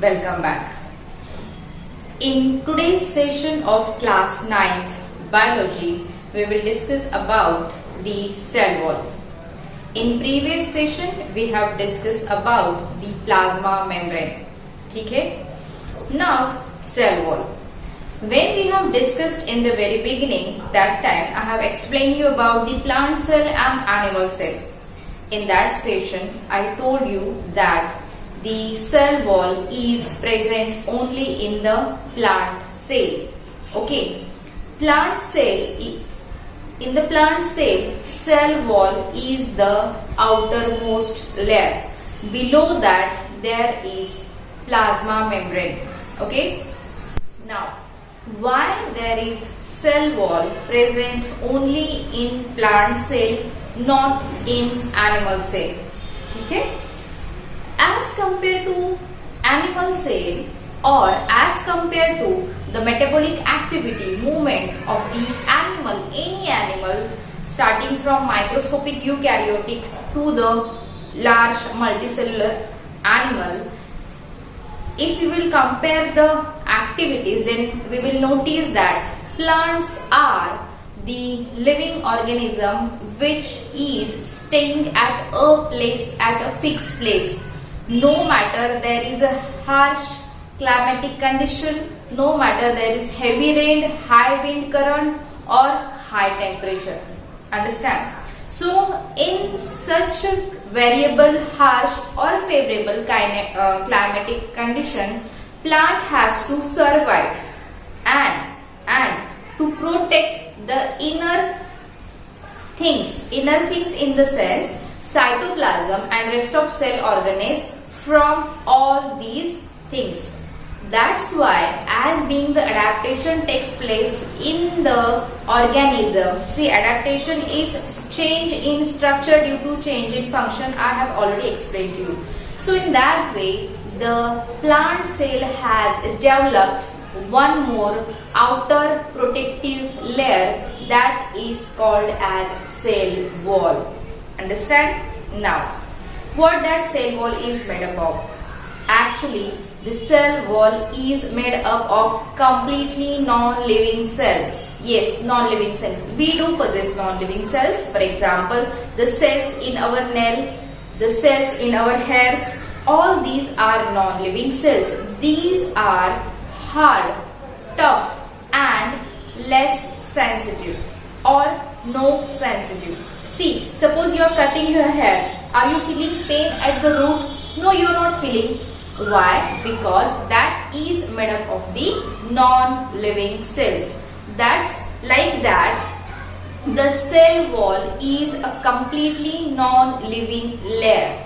Welcome back. In today's session of class 9th biology, we will discuss about the cell wall. In previous session, we have discussed about the plasma membrane. ठीक है? Now, cell wall. When we have discussed in the very beginning, that time I have explained you about the plant cell and animal cell. In that session, I told you that the cell wall is present only in the plant cell. Okay, plant cell. In the plant cell, cell wall is the outermost layer. Below that, there is plasma membrane. Okay. Now, why there is cell wall present only in plant cell, not in animal cell? Okay. As compared to animal cell or as compared to the metabolic activity movement of the animal, any animal starting from microscopic eukaryotic to the large multicellular animal, if we will compare the activities, then we will notice that plants are the living organism which is staying at a place, at a fixed place. No matter there is a harsh climatic condition, no matter there is heavy rain, high wind current or high temperature. Understand? So, in such a variable, harsh or favorable climatic condition, plant has to survive and to protect the inner things in the cells, cytoplasm and rest of cell organelles from all these things. That's why, as being the adaptation takes place in the organism, see, adaptation is change in structure due to change in function. I have already explained to you. So in that way, the plant cell has developed one more outer protective layer that is called as cell wall. Understand? Now, what that cell wall is made up of? Actually, the cell wall is made up of completely non-living cells. Yes, non-living cells. We do possess non-living cells. For example, the cells in our nail, the cells in our hairs, all these are non-living cells. These are hard, tough and less sensitive or no sensitive. See, suppose you are cutting your hairs. Are you feeling pain at the root? No, you are not feeling. Why? Because that is made up of the non-living cells. That's like that. The cell wall is a completely non-living layer.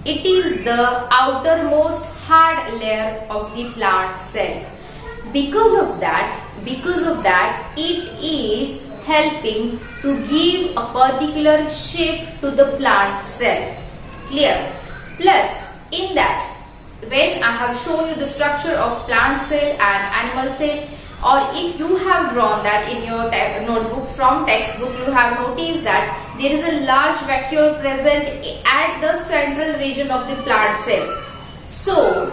It is the outermost hard layer of the plant cell. Because of that, it is helping to give a particular shape to the plant cell. Clear? Plus, in that, when I have shown you the structure of plant cell and animal cell, or if you have drawn that in your notebook from textbook, you have noticed that there is a large vacuole present at the central region of the plant cell. So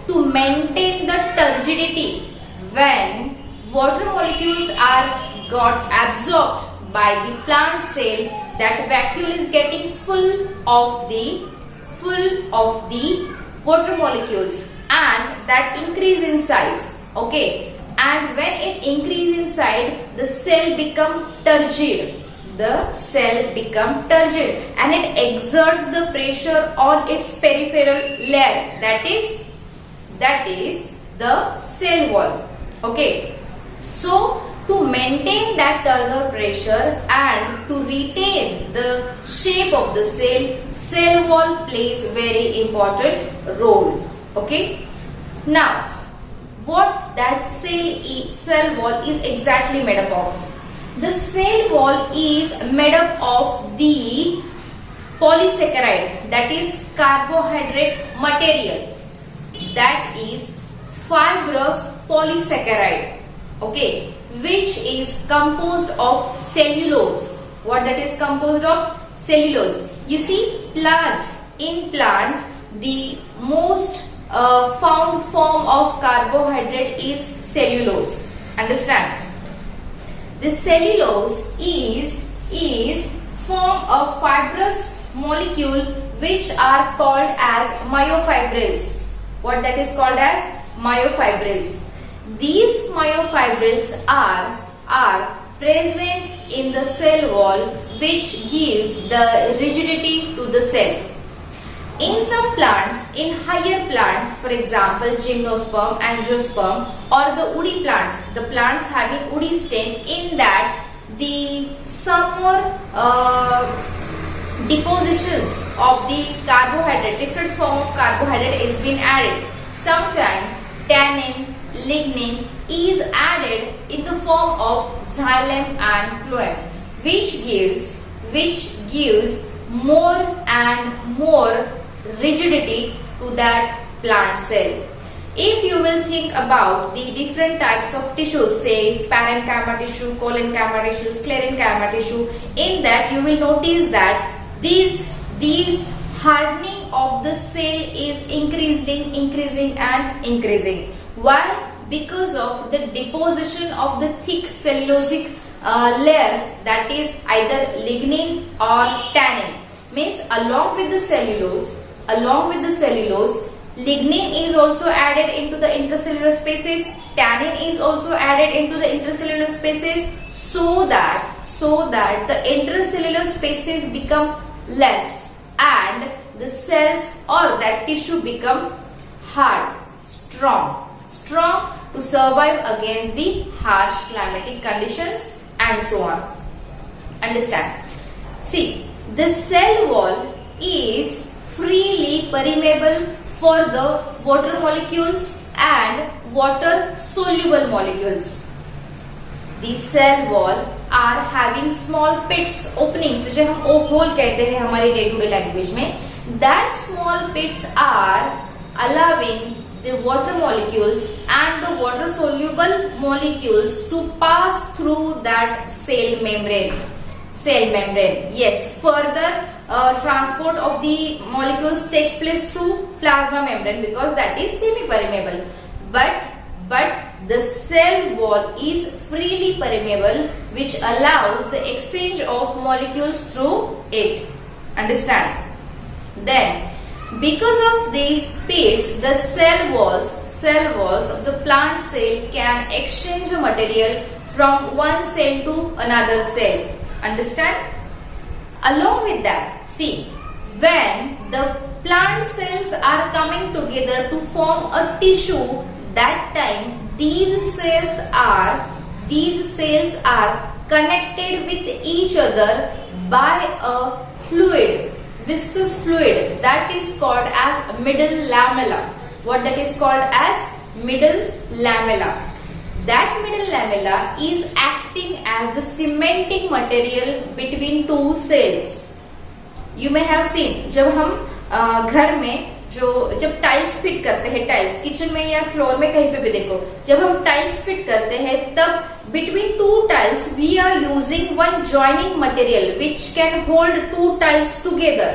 to maintain the turgidity, when water molecules are got absorbed by the plant cell, that vacuole is getting full of the water molecules, and that increase in size. Okay, and when it increase in size, the cell become turgid. And it exerts the pressure on its peripheral layer. That is the cell wall. Okay, so to maintain that turgor pressure and to retain the shape of the cell wall plays very important role. Okay. Now, what that cell wall is exactly made up of? The cell wall is made up of the polysaccharide, that is carbohydrate material, that is fibrous polysaccharide. Okay, which is composed of cellulose. What that is composed of? Cellulose. You see, in plant, the most found form of carbohydrate is cellulose. Understand? The cellulose is form of fibrous molecule which are called as myofibrils. What that is called as myofibrils. These myofibrils are present in the cell wall, which gives the rigidity to the cell. In some plants, in higher plants, for example gymnosperm, angiosperm, or the woody plants, the plants having woody stem, in that the some more depositions of the carbohydrate, different form of carbohydrate is been added. Sometimes tannin, lignin is added in the form of xylem and phloem, which gives more and more rigidity to that plant cell. If you will think about the different types of tissues, say parenchyma tissue, collenchyma tissue, sclerenchyma tissue, in that you will notice that these hardening of the cell is increasing and increasing. Why? Because of the deposition of the thick cellulosic layer, that is either lignin or tannin. Means along with the cellulose, lignin is also added into the intracellular spaces, tannin is also added into the intracellular spaces, so that the intracellular spaces become less and the cells or that tissue become hard, strong to survive against the harsh climatic conditions and so on. Understand? See, the cell wall is freely permeable for the water molecules and water soluble molecules. The cell wall are having small pits, openings, जिसे हम hole कहते हैं हमारी day to day language में. That small pits are allowing the water molecules and the water soluble molecules to pass through that cell membrane. Yes, further transport of the molecules takes place through plasma membrane because that is semi-permeable. But the cell wall is freely permeable, which allows the exchange of molecules through it. Understand? Then, because of these pits, the cell walls of the plant cell can exchange the material from one cell to another cell. Understand? Along with that, see, when the plant cells are coming together to form a tissue, that time these cells are connected with each other by a fluid, viscous fluid, that is called as middle lamella. What that is called as middle lamella. That middle lamella is acting as the cementing material between two cells. You may have seen, जब हम घर में जब tiles fit करते हैं, tiles kitchen में या floor में कहीं पे भी देखो, जब हम टाइल्स फिट करते हैं तब between two tiles we are using one joining material which can hold two tiles together.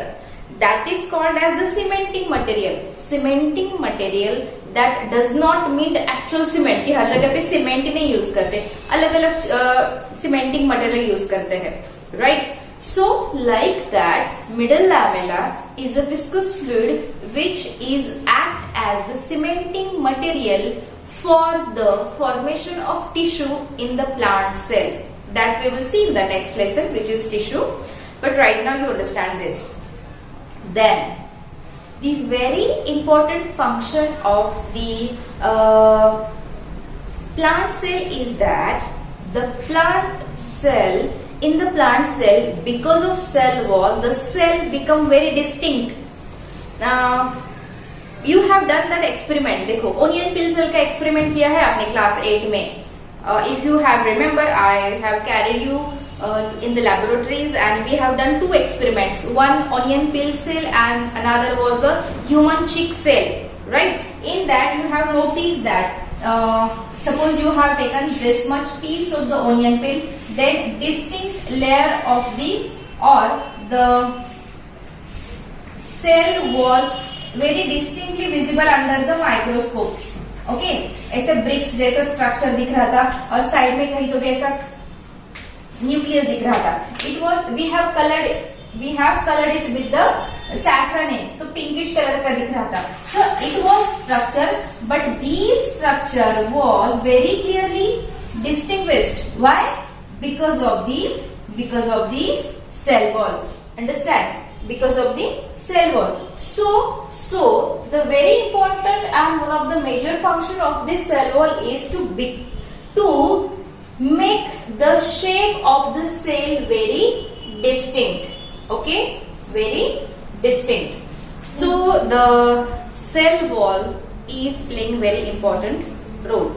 That is called as the cementing material. Cementing material that does not mean actual cement. कि हर जगह पे cement नहीं use करते, अलग अलग cementing material use करते हैं, right? So like that, middle lamella is a viscous fluid which is act as the cementing material for the formation of tissue in the plant cell. That we will see in the next lesson, which is tissue. But right now you understand this. Then, the very important function of the plant cell is that the plant cell, in the plant cell, because of cell wall, the cell become very distinct. You have done that experiment. देखो, onion peel cell का experiment किया है आपने class 8 में. If you have remember, I have carried you in the laboratories and we have done two experiments. One onion peel cell and another was the human chick cell, right? In that you have noticed that suppose you have taken this much piece of the onion peel, then distinct layer of the cell was very distinctly visible under the microscope. Okay, ऐसे BRICS जैसा structure दिख रहा था और side में कहीं तो भी ऐसा न्यूक्लियस दिख रहा था. It was we have coloured it with the saffron, तो पिंकिश कलर का दिख रहा था. So it was structure, but this structure was very clearly distinguished. Why? Because of the cell wall. Understand? Because of the cell wall. So the very important and one of the major function of this cell wall is to make the shape of the cell very distinct. Okay, very distinct. So the cell wall is playing very important role.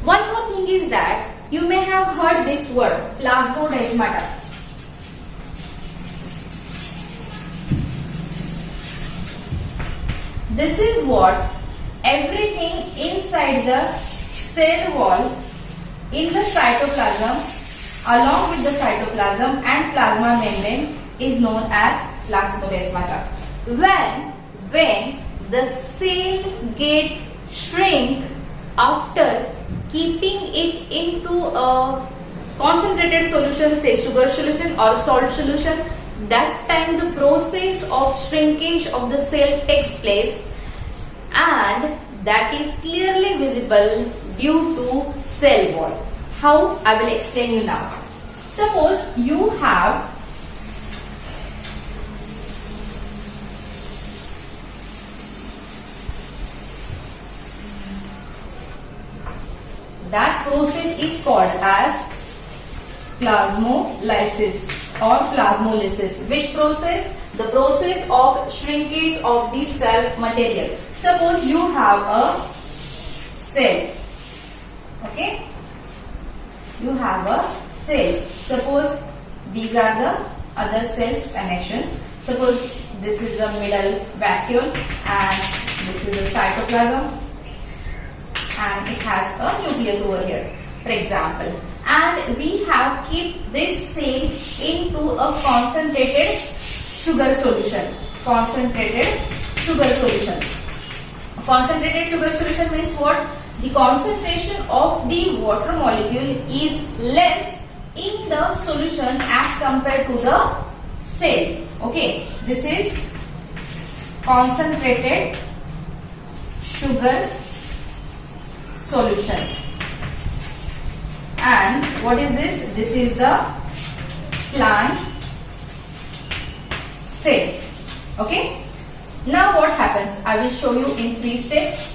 One more thing is that you may have heard this word, plasmodesmata. This is what everything inside the cell wall in the cytoplasm along with the cytoplasm and plasma membrane is known as plasmodesmata. When the cell get shrink after keeping it into a concentrated solution, say sugar solution or salt solution, that time the process of shrinkage of the cell takes place, and that is clearly visible due to cell wall. How? I will explain you now. Suppose you have that process is called as plasmolysis or plasmolysis. Which process? The process of shrinkage of the cell material. Suppose you have a cell. Okay? You have a cell. Suppose these are the other cells connections. Suppose this is the middle vacuole and this is the cytoplasm. And it has a nucleus over here, for example, and we have kept this cell into a concentrated sugar solution. Concentrated sugar solution means what? The concentration of the water molecule is less in the solution as compared to the cell. Okay, this is concentrated sugar solution. And what is this? This is the plant cell. Okay, now what happens? I will show you in 3 steps.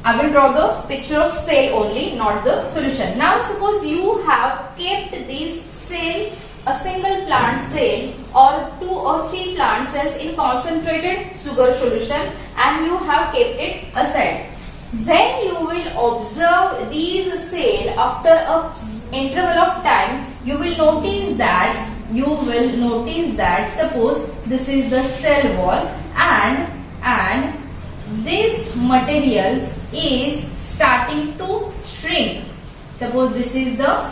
I will draw the picture of cell only, not the solution. Now suppose you have kept this cell, a single plant cell or 2 or 3 plant cells in concentrated sugar solution, and you have kept it aside. When you will observe these cells after an interval of time, you will notice that suppose this is the cell wall and this material is starting to shrink. Suppose this is the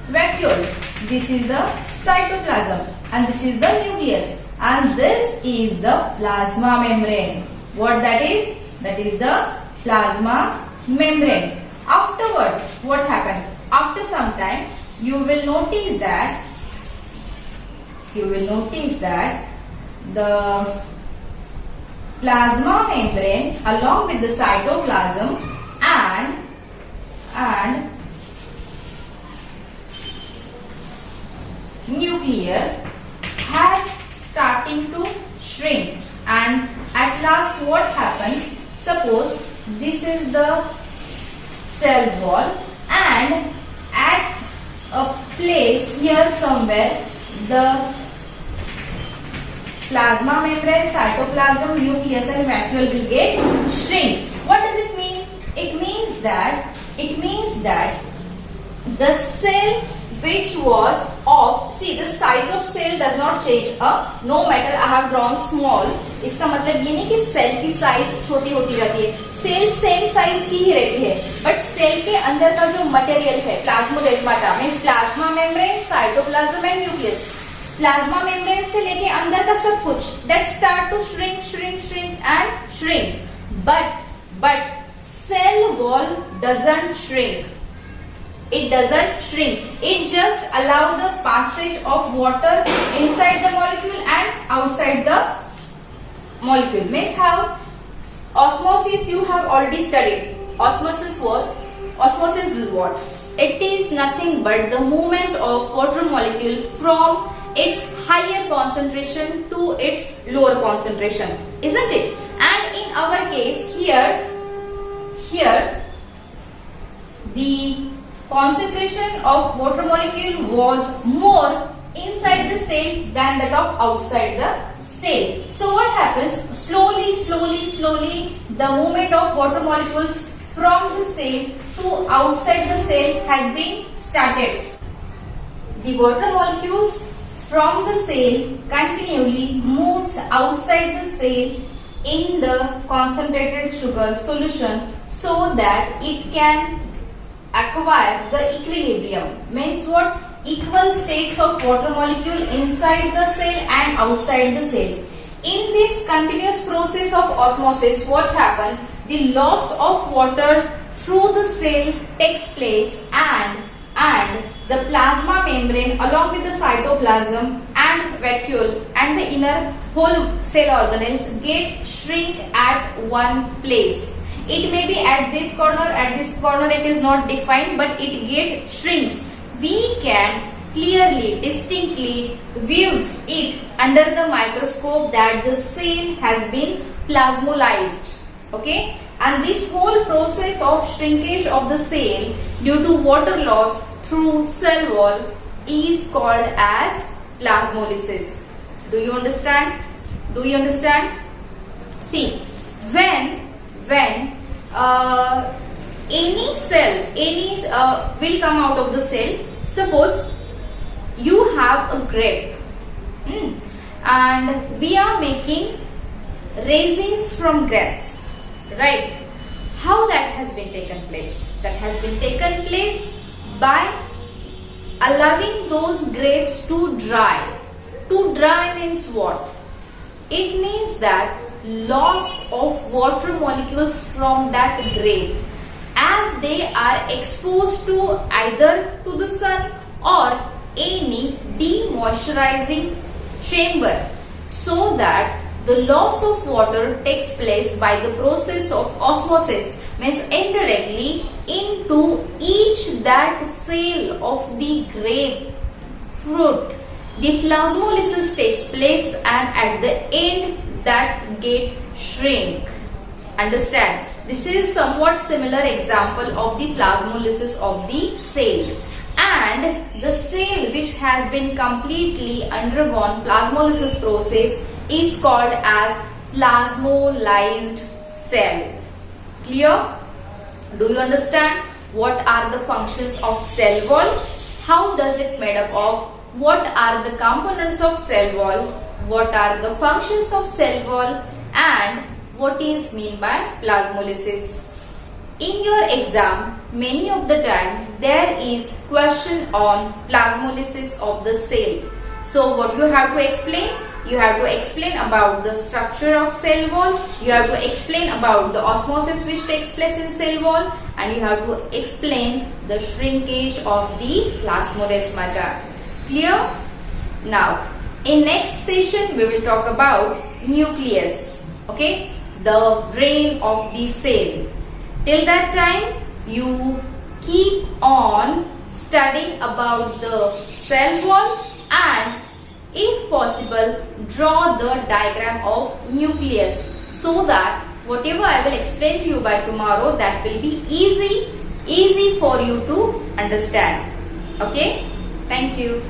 vacuole, this is the cytoplasm, and this is the nucleus, and this is the plasma membrane. What that is? That is the plasma membrane. Afterward, what happened? After some time, you will notice that the plasma membrane along with the cytoplasm and nucleus has starting to shrink, and at last what happened? Suppose this is the cell wall, and at a place here somewhere the plasma membrane, cytoplasm, nucleus and vacuole will get shrink. What does it mean? It means that the cell which was of, see the size of cell does not change no matter I have drawn small. इसका मतलब ये नहीं कि cell की size छोटी होती जाती है, सेल सेम साइज की ही रहती है, बट सेल के अंदर का जो मटेरियल है plasmodesmata means plasma membrane, cytoplasm and nucleus. Plasma membrane से लेके अंदर का सब कुछ that start to shrink and shrink. But cell wall doesn't shrink. It doesn't shrink. It just allow the passage of water inside the molecule and outside the molecule. Means how? Osmosis you have already studied. Osmosis is what? It is nothing but the movement of water molecule from its higher concentration to its lower concentration, isn't it? And in our case here the concentration of water molecule was more inside the cell than that of outside the cell. So what happens? Slowly the movement of water molecules from the cell to outside the cell has been started. The water molecules from the cell continually moves outside the cell in the concentrated sugar solution so that it can acquire the equilibrium. Means what? Equal states of water molecule inside the cell and outside the cell. In this continuous process of osmosis, what happens? The loss of water through the cell takes place and the plasma membrane along with the cytoplasm and vacuole and the inner whole cell organelles get shrink at one place. It may be at this corner it is not defined, but it get shrinks. We can clearly, distinctly view it under the microscope that the cell has been plasmolized. Okay, and this whole process of shrinkage of the cell due to water loss through cell wall is called as plasmolysis. Do you understand? See, when any cell will come out of the cell. Suppose you have a grape and we are making raisins from grapes, right? How that has been taken place? That has been taken place by allowing those grapes to dry. To dry means what? It means that loss of water molecules from that grape as they are exposed to either to the sun or any demoisturizing chamber, so that the loss of water takes place by the process of osmosis, means indirectly into each that cell of the grape fruit. The plasmolysis takes place and at the end that get shrink. Understand? This is somewhat similar example of the plasmolysis of the cell. And the cell which has been completely undergone plasmolysis process is called as plasmolysed cell. Clear? Do you understand what are the functions of cell wall? How does it made up of? What are the components of cell wall? What are the functions of cell wall? And what is mean by plasmolysis? In your exam, many of the time there is question on plasmolysis of the cell. So what you have to explain? You have to explain about the structure of cell wall. You have to explain about the osmosis which takes place in cell wall, and you have to explain the shrinkage of the plasmodesmata. Clear? Now, in next session we will talk about nucleus. Okay, the brain of the cell. Till that time, you keep on studying about the cell wall and, if possible, draw the diagram of nucleus, so that whatever I will explain to you by tomorrow, that will be easy for you to understand. Okay? Thank you.